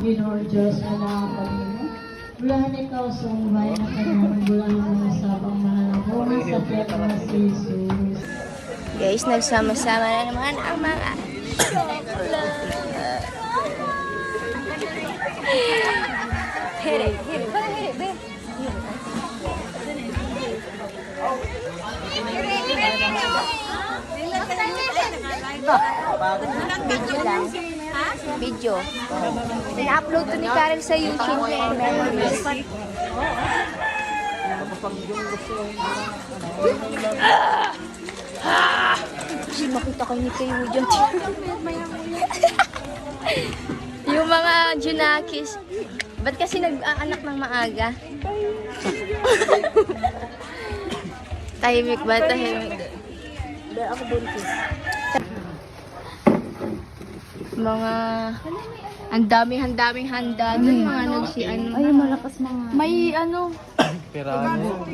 Ginoong Diyos na nakapalino. Bulahan ikaw sa umay na kanyang bulahan ng sabang mahalakungan sa tiyat na si Jesus. Guys, nagsama-sama na naman ang mga chocolate. Here, here. Para here, be. Video lang. Video. Ina-upload to ni Karen sa YouTube and memories. Kasi makita kayo ni kayo dyan. Yung mga Junakis. Ba't kasi nag-aanak ng maaga? Tahimik ba? Tahimik. Ako buntis. Mga ang daming handa dun, mga nagsiano. Ay, malakas mga. May ano. Pirano.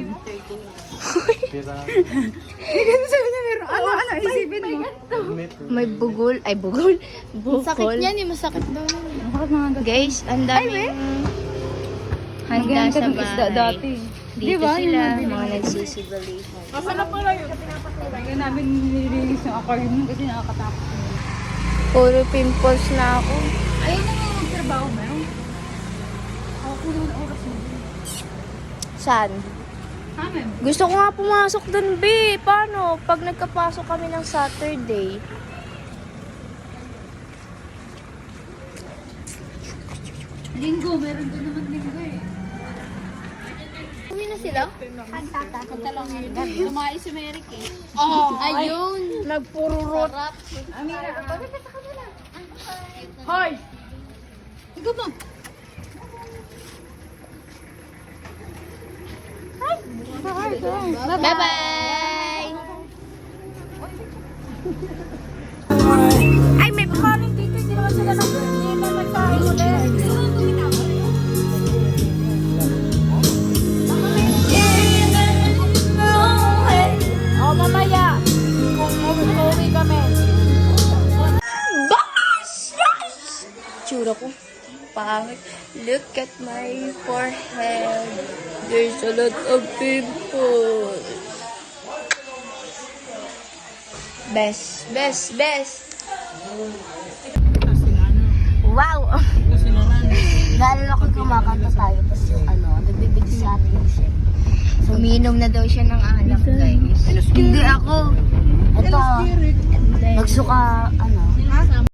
Pirano. Ano isipin mo? May bugol. Ay, bugol. Bukol. Sakit yan, yung masakit daw. Masakit mga Guys, ang daming handa sa bahay. dati. Dito Diba? sila, mga nagsisibalihan. Masarap pala yun. Kaya namin nililinis yung aquarium kasi nakakatakot. Puro pimples na ako. Ayaw mo nga magtrabaho mo yun? Ako po naman oras mo. Saan? Amen. Gusto ko nga pumasok dun, B. Paano? Pag nagkapasok kami ng Saturday. Linggo, meron din naman linggo eh. Uwi na sila? Kanta lang yun. Lumayo si Merrick eh. Oh, Ayun! nagpururot. Amira, Hoy! Ikaw ba? Bye-bye! Ay, may pakanin dito. Hindi naman sila nagsahin ulit. O, mamaya. Kung uwi kami. Tsura ko. Pangit. Look at my forehead. There's a lot of pimples. Best. Wow! Lalo ako kumakanta tayo. Tapos nagbibig sa atin siya. Umiinom na daw siya ng alak, guys. Hindi ako. Ito. Nagsuka,